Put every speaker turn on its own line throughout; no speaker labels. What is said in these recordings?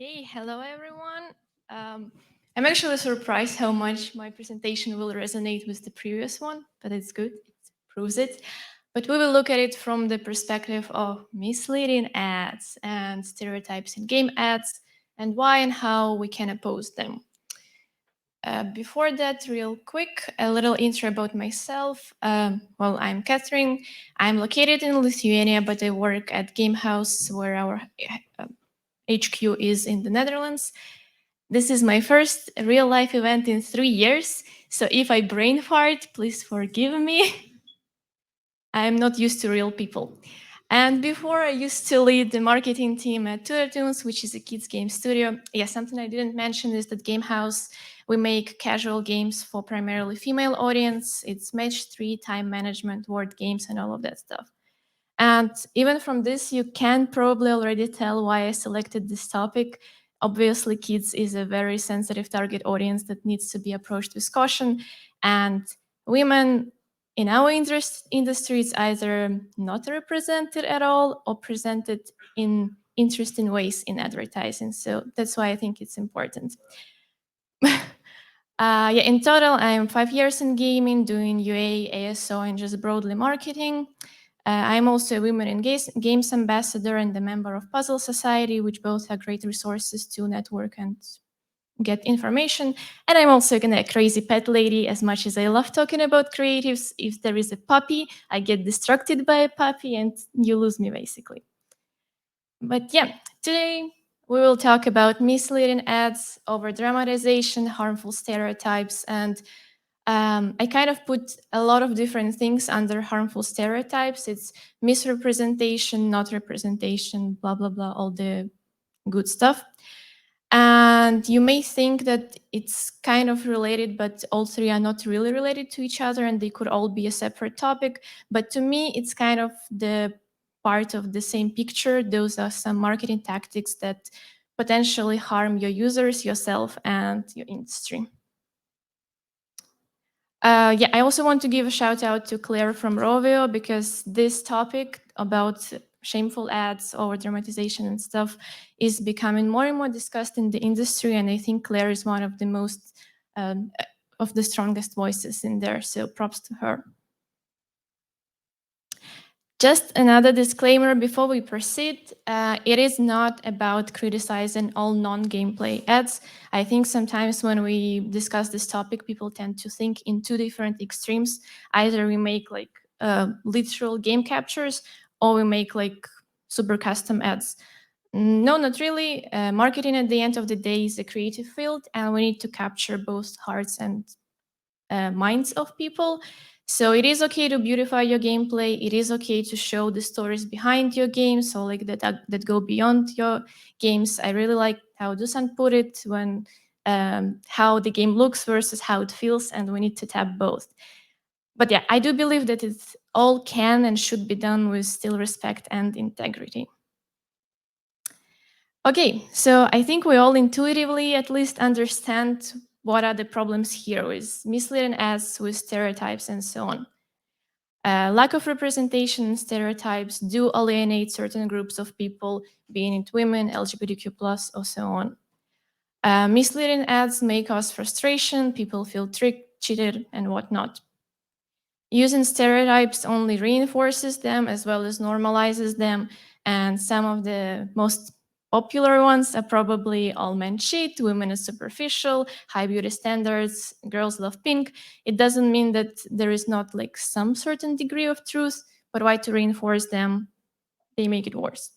Hey, hello everyone. I'm actually surprised how much my presentation will resonate with the previous one, but it's good, it proves it. But we will look at it from the perspective of misleading ads and stereotypes in game ads and why and how we can oppose them. Before that, real quick, a little intro about myself. I'm Katherine. I'm located in Lithuania, but I work at GameHouse, where our HQ is in the Netherlands. This is my first real life event in 3 years, so if I brain fart, please forgive me. I'm not used to real people. And before, I used to lead the marketing team at Tunes, which is a kids game studio. Yeah, something I didn't mention is that GameHouse, we make casual games for primarily female audience. It's match 3, time management, word games, and all of that stuff. And even from this, you can probably already tell why I selected this topic. Obviously, kids is a very sensitive target audience that needs to be approached with caution. And women in our industry is either not represented at all or presented in interesting ways in advertising. So that's why I think it's important. Yeah, in total, I'm 5 years in gaming, doing UA, ASO, and just broadly marketing. I'm also a Women in Games ambassador and a member of Puzzle Society, which both are great resources to network and get information. And I'm also a crazy pet lady. As much as I love talking about creatives, if there is a puppy, I get distracted by a puppy and you lose me basically. But yeah, today we will talk about misleading ads, over dramatization, harmful stereotypes, and I kind of put a lot of different things under harmful stereotypes. It's misrepresentation, not representation, blah, blah, blah, all the good stuff. And you may think that it's kind of related, but all three are not really related to each other and they could all be a separate topic. But to me, it's kind of the part of the same picture. Those are some marketing tactics that potentially harm your users, yourself, and your industry. Yeah, I also want to give a shout out to Claire from Rovio because this topic about shameful ads or dramatization and stuff is becoming more and more discussed in the industry, and I think Claire is one of the most of the strongest voices in there. So props to her. Just another disclaimer before we proceed. It is not about criticizing all non-gameplay ads. I think sometimes when we discuss this topic, people tend to think in two different extremes. Either we make like literal game captures or we make like super custom ads. No, not really. Marketing at the end of the day is a creative field and we need to capture both hearts and minds of people. So it is okay to beautify your gameplay. It is okay to show the stories behind your game, so like that go beyond your games. I really like how Dusan put it when how the game looks versus how it feels, and we need to tap both. But yeah, I do believe that it all can and should be done with still respect and integrity. Okay, so I think we all intuitively at least understand what are the problems here with misleading ads, with stereotypes, and so on. Lack of representation and stereotypes do alienate certain groups of people, being it women, LGBTQ+, or so on. Misleading ads may cause frustration, people feel tricked, cheated, and whatnot. Using stereotypes only reinforces them as well as normalizes them, and some of the most popular ones are probably all men cheat, women are superficial, high beauty standards, girls love pink. It doesn't mean that there is not like some certain degree of truth, but why to reinforce them? They make it worse.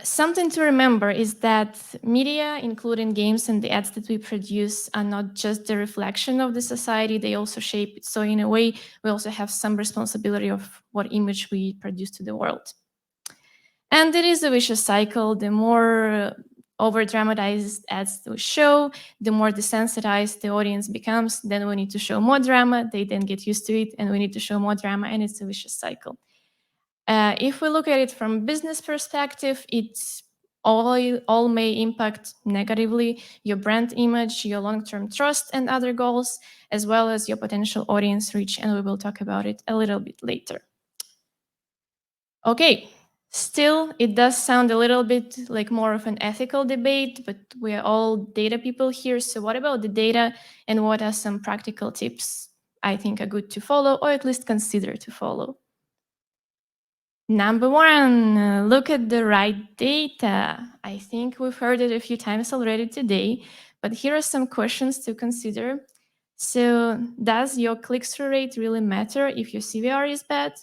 Something to remember is that media, including games and the ads that we produce, are not just the reflection of the society, they also shape it. So in a way, we also have some responsibility of what image we produce to the world. And it is a vicious cycle. The more over-dramatized ads we show, the more desensitized the audience becomes. Then we need to show more drama, they then get used to it, and we need to show more drama, and it's a vicious cycle. If we look at it from a business perspective, it's all may impact negatively your brand image, your long-term trust and other goals, as well as your potential audience reach, and we will talk about it a little bit later. Okay, Still, it does sound a little bit like more of an ethical debate, but we are all data people here. So what about the data, and what are some practical tips I think are good to follow, or at least consider to follow? Number one, look at the right data. I think we've heard it a few times already today, but here are some questions to consider. So, does your click-through rate really matter if your CVR is bad?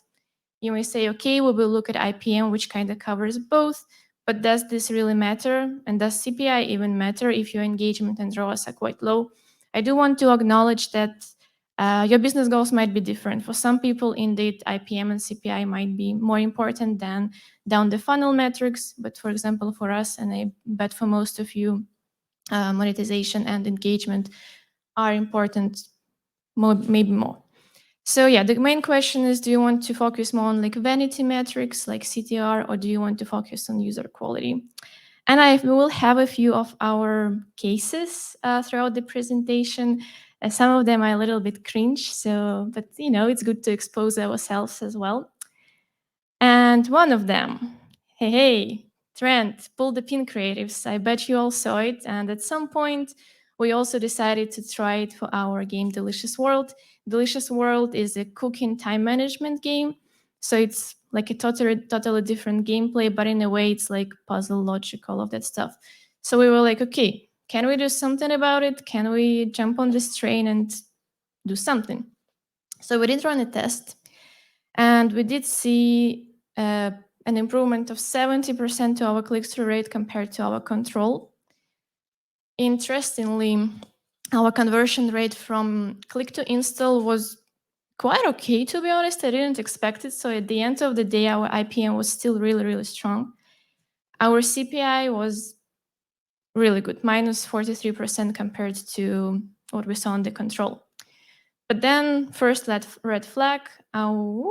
You may say, okay, we will look at IPM, which kind of covers both, but does this really matter? And does CPI even matter if your engagement and ROAS are quite low? I do want to acknowledge that your business goals might be different. For some people, indeed, IPM and CPI might be more important than down the funnel metrics. But for example, for us, and I bet for most of you, monetization and engagement are important, maybe more. So yeah, the main question is, do you want to focus more on like vanity metrics like CTR, or do you want to focus on user quality? And we will have a few of our cases throughout the presentation. Some of them are a little bit cringe, but it's good to expose ourselves as well. And one of them, hey, Trent, pull the pin creatives. I bet you all saw it. And at some point, we also decided to try it for our game Delicious World. Delicious World is a cooking time management game. So it's like a totally different gameplay, but in a way, it's like puzzle logic, all of that stuff. So we were like, okay, can we do something about it? Can we jump on this train and do something? So we did run a test, and we did see an improvement of 70% to our click-through rate compared to our control. Interestingly, our conversion rate from click to install was quite okay, to be honest. I didn't expect it. So at the end of the day, our IPM was still really, really strong. Our CPI was really good, minus 43% compared to what we saw on the control. But then first red flag, our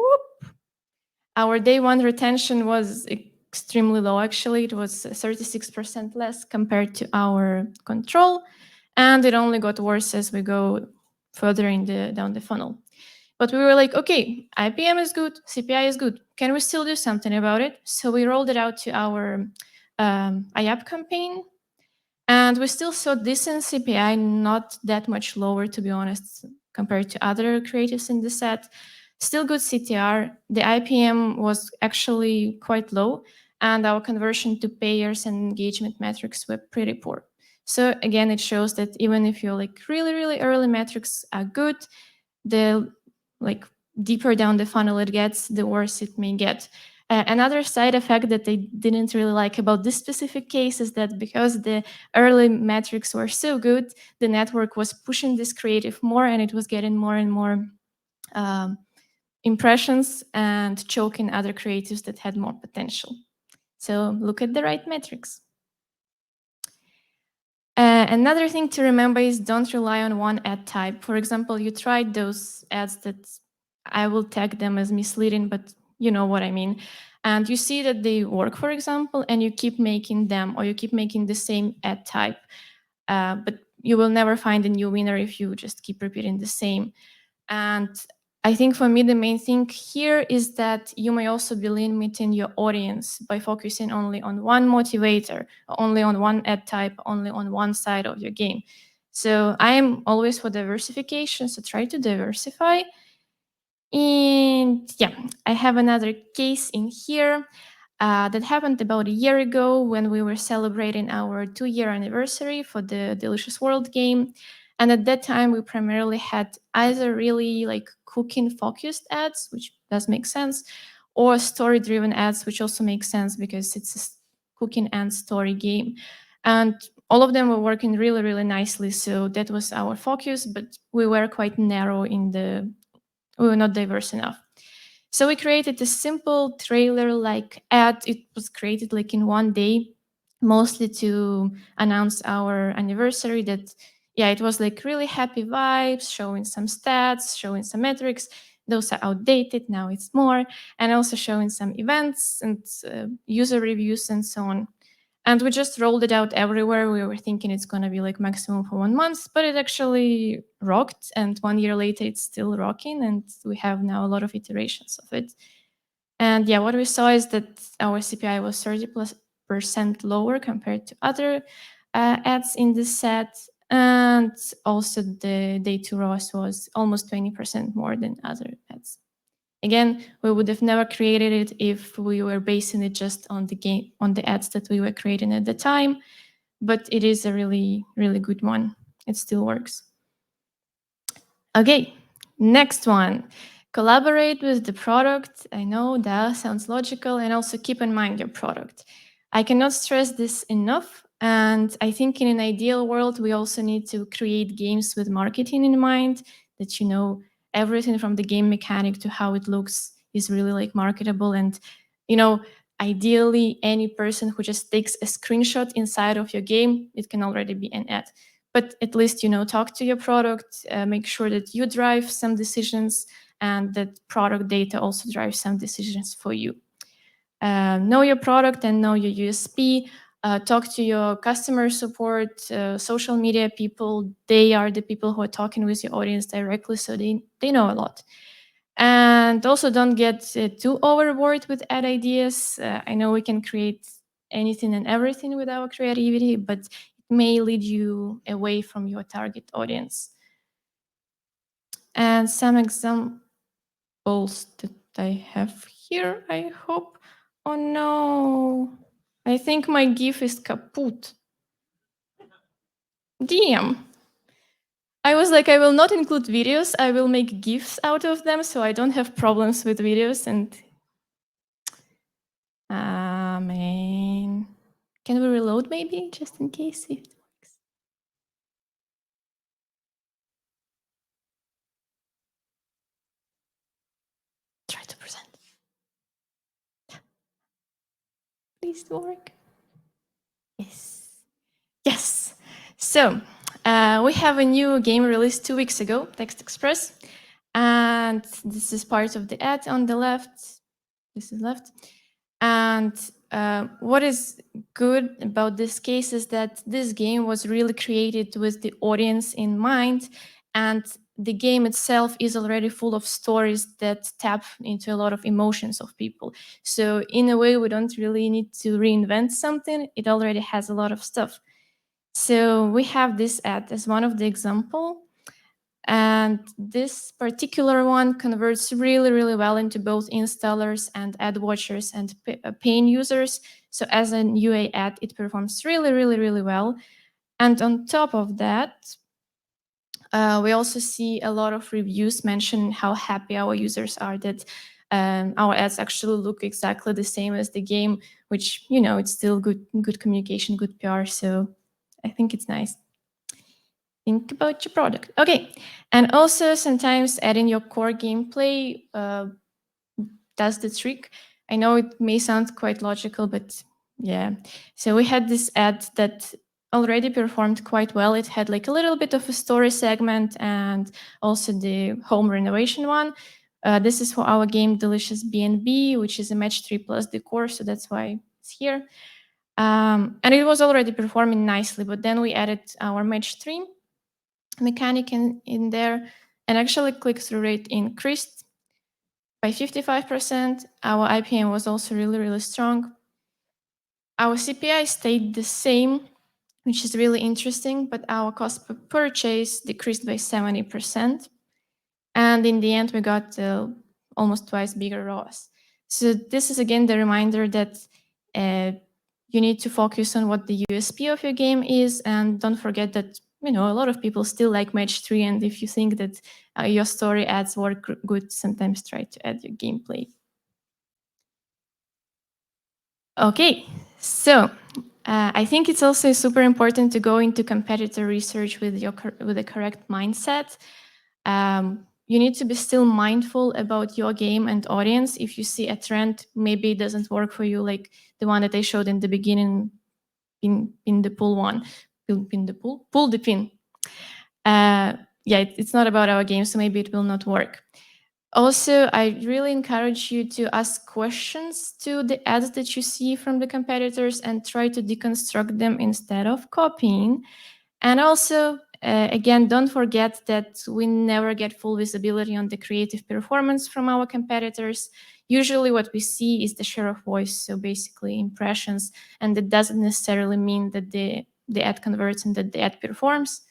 day one retention was extremely low. Actually, it was 36% less compared to our control. And it only got worse as we go further down the funnel. But we were like, okay, IPM is good, CPI is good. Can we still do something about it? So we rolled it out to our IAP campaign. And we still saw decent CPI, not that much lower, to be honest, compared to other creatives in the set. Still good CTR. The IPM was actually quite low, and our conversion to payers and engagement metrics were pretty poor. So again, it shows that even if your like really, really early metrics are good, the like deeper down the funnel it gets, the worse it may get. Another side effect that I didn't really like about this specific case is that because the early metrics were so good, the network was pushing this creative more, and it was getting more and more impressions and choking other creatives that had more potential. So look at the right metrics. Another thing to remember is don't rely on one ad type. For example, you tried those ads that I will tag them as misleading, but you know what I mean. And you see that they work, for example, and you keep making them, or you keep making the same ad type. But you will never find a new winner if you just keep repeating the same. And I think for me, the main thing here is that you may also be limiting your audience by focusing only on one motivator, only on one ad type, only on one side of your game. So I am always for diversification, so try to diversify. And yeah, I have another case in here that happened about a year ago when we were celebrating our 2-year anniversary for the Delicious World game. And at that time, we primarily had either really like cooking focused ads, which does make sense, or story driven ads, which also makes sense because it's a cooking and story game. And all of them were working really, really nicely. So that was our focus, but we were quite narrow we were not diverse enough. So we created a simple trailer-like ad. It was created like in one day, mostly to announce our anniversary. It was like really happy vibes, showing some stats, showing some metrics. Those are outdated, now it's more, and also showing some events and user reviews and so on. And we just rolled it out everywhere. We were thinking it's going to be like maximum for 1 month, but it actually rocked. And 1 year later, it's still rocking. And we have now a lot of iterations of it. And yeah, what we saw is that our CPI was 30% lower compared to other ads in this set. And also the day to ROAS was almost 20% more than other ads. Again, we would have never created it if we were basing it just on the ads that we were creating at the time, but it is a really, really good one. It still works. Okay, next one. Collaborate with the product. I know that sounds logical, and also keep in mind your product. I cannot stress this enough. And I think in an ideal world, we also need to create games with marketing in mind, that everything from the game mechanic to how it looks is really like marketable. And ideally, any person who just takes a screenshot inside of your game, it can already be an ad. But at least talk to your product, make sure that you drive some decisions, and that product data also drives some decisions for you. Know your product and know your USP. Talk to your customer support, social media people. They are the people who are talking with your audience directly, so they know a lot. And also don't get too overboard with ad ideas. I know we can create anything and everything with our creativity, but it may lead you away from your target audience. And some examples that I have here, I hope. Oh no, I think my GIF is kaput. Damn. I was like, I will not include videos. I will make GIFs out of them, so I don't have problems with videos. And man, can we reload maybe, just in case it works? Try to present. Please work. Yes. Yes. So we have a new game released 2 weeks ago, Text Express. And this is part of the ad on the left. This is left. And what is good about this case is that this game was really created with the audience in mind, and the game itself is already full of stories that tap into a lot of emotions of people. So in a way, we don't really need to reinvent something. It already has a lot of stuff. So we have this ad as one of the example. And this particular one converts really, really well into both installers and ad watchers and paying users. So as an UA ad, it performs really, really, really well. And on top of that, we also see a lot of reviews mention how happy our users are that our ads actually look exactly the same as the game, which, it's still good communication, good PR. So I think it's nice. Think about your product. Okay. And also sometimes adding your core gameplay does the trick. I know it may sound quite logical, but yeah. So we had this ad that already performed quite well. It had like a little bit of a story segment and also the home renovation one. This is for our game Delicious B&B, which is a match 3 plus decor, so that's why it's here. And it was already performing nicely, but then we added our match 3 mechanic in there, and actually click-through rate increased by 55%. Our IPM was also really, really strong. Our CPI stayed the same, which is really interesting, but our cost per purchase decreased by 70%. And in the end, we got almost twice bigger ROAS. So this is again the reminder that you need to focus on what the USP of your game is, and don't forget that a lot of people still like match 3, and if you think that your story ads work good, sometimes try to add your gameplay. Okay, so I think it's also super important to go into competitor research with the correct mindset. You need to be still mindful about your game and audience. If you see a trend, maybe it doesn't work for you, like the one that I showed in the beginning, pin the pull one, pin the pull the pin. Yeah, it's not about our game, so maybe it will not work. Also, I really encourage you to ask questions to the ads that you see from the competitors and try to deconstruct them instead of copying. And also, again, don't forget that we never get full visibility on the creative performance from our competitors. usually what we see is the share of voice, so basically impressions, and that doesn't necessarily mean that the ad converts and that the ad performs.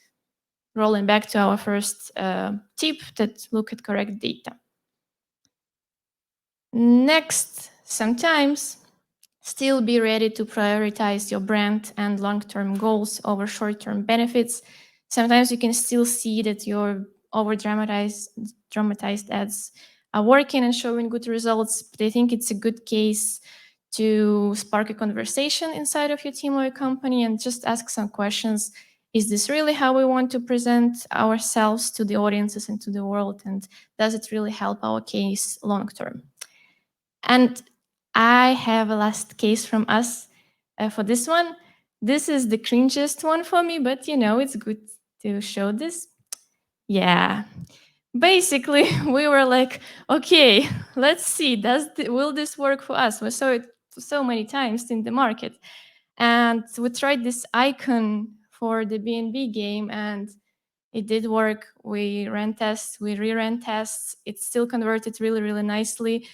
Rolling back to our first tip, that look at correct data. Next, sometimes still be ready to prioritize your brand and long-term goals over short-term benefits. Sometimes you can still see that your dramatized ads are working and showing good results, but I think it's a good case to spark a conversation inside of your team or your company and just ask some questions. Is this really how we want to present ourselves to the audiences and to the world? And does it really help our case long term? And I have a last case from us for this one. This is the cringiest one for me, but it's good to show this. Yeah. Basically, we were like, okay, let's see, will this work for us? We saw it so many times in the market. And we tried this icon for the B&B game, and it did work. We ran tests, we re-ran tests. It still converted really, really nicely.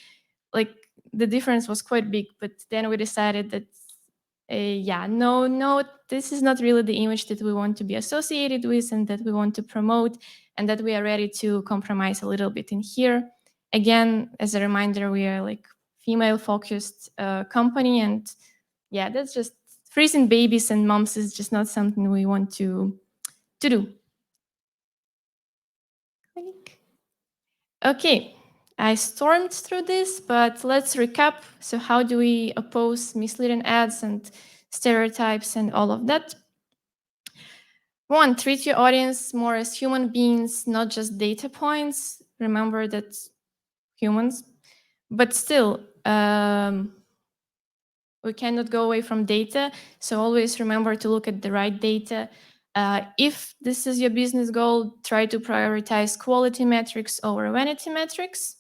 Like, the difference was quite big, but then we decided that no, this is not really the image that we want to be associated with and that we want to promote, and that we are ready to compromise a little bit in here. Again, as a reminder, we are like female focused company, and that's just freezing babies and moms is just not something we want to do. Okay, I stormed through this, but let's recap. So how do we oppose misleading ads and stereotypes and all of that? One, treat your audience more as human beings, not just data points. Remember that humans, but still, we cannot go away from data. So always remember to look at the right data. If this is your business goal, try to prioritize quality metrics over vanity metrics.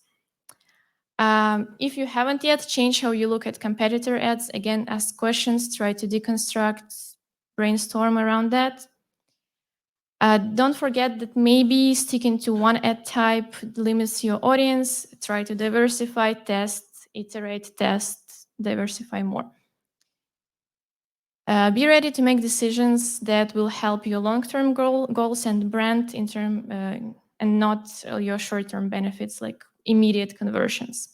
If you haven't yet, change how you look at competitor ads. Again, ask questions, try to deconstruct, brainstorm around that. Don't forget that maybe sticking to one ad type limits your audience. Try to diversify, test, iterate, test, diversify more. Be ready to make decisions that will help your long-term goals and brand and not your short-term benefits like immediate conversions.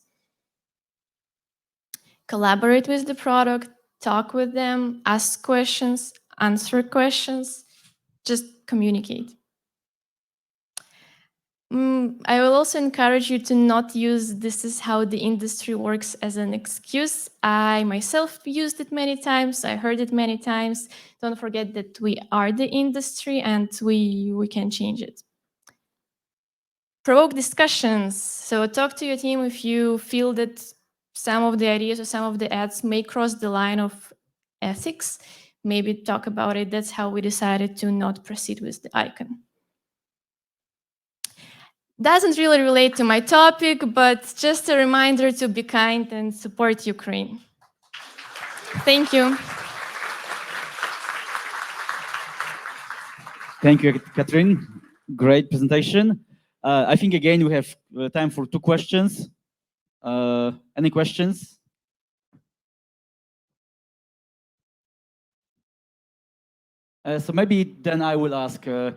Collaborate with the product, talk with them, ask questions, answer questions, just communicate. I will also encourage you to not use "this is how the industry works" as an excuse. I myself used it many times. I heard it many times. Don't forget that we are the industry and we can change it. Provoke discussions. So talk to your team if you feel that some of the ideas or some of the ads may cross the line of ethics. Maybe talk about it. That's how we decided to not proceed with the icon. Doesn't really relate to my topic, but just a reminder to be kind and support Ukraine. Thank you.
Thank you, Katherine. Great presentation. I think, again, we have time for 2 questions. Any questions? So maybe then I will ask, how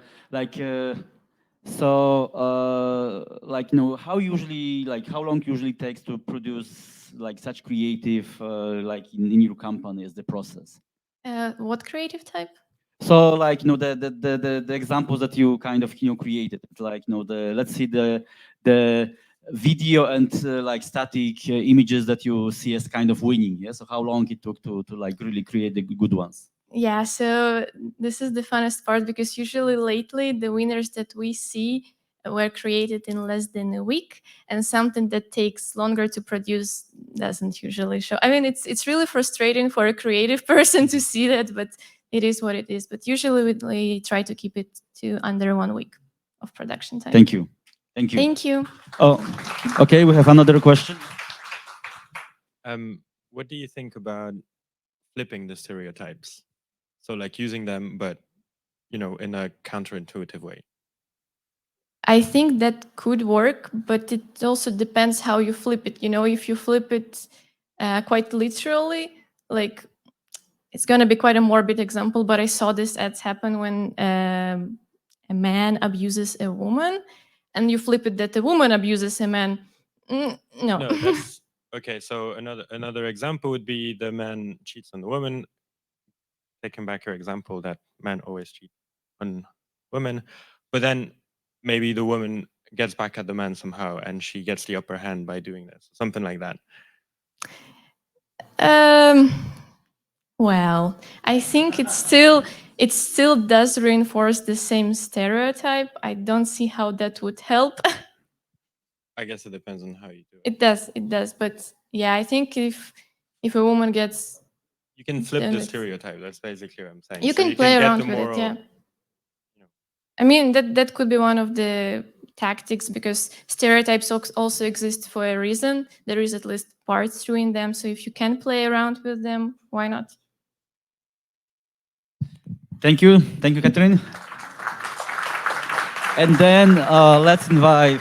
long usually takes to produce such creative in your company? Is the process?
What creative type?
So the examples that you kind of created, let's see the video and static images that you see as kind of winning. Yeah. So how long it took to really create the good ones?
Yeah, so this is the funnest part because usually lately the winners that we see were created in less than a week, and something that takes longer to produce doesn't usually show. I mean, it's really frustrating for a creative person to see that, but it is what it is. But usually we try to keep it to under 1 week of production time.
Thank you. Thank you.
Thank you.
Oh, okay. We have another question.
What do you think about flipping the stereotypes? So using them, but in a counterintuitive way.
I think that could work, but it also depends how you flip it. You know, if you flip it quite literally, like it's going to be quite a morbid example, but I saw this ads happen when a man abuses a woman, and you flip it that a woman abuses a man. No.
No, that's okay. So another example would be the man cheats on the woman. Taking back your example that men always cheat on women, but then maybe the woman gets back at the man somehow and she gets the upper hand by doing this, something like that.
Well, I think it still does reinforce the same stereotype. I don't see how that would help.
I guess it depends on how you do it.
It does, but yeah, I think if a woman gets,
You can flip the
it's-
stereotype. That's basically what I'm saying.
you
So
can play
get
around
the
with it,
moral,
yeah.
you know.
I mean, that could be one of the tactics, because stereotypes also exist for a reason. There is at least parts true in them, so if you can play around with them, why not?
Thank you, Katherine. And then let's invite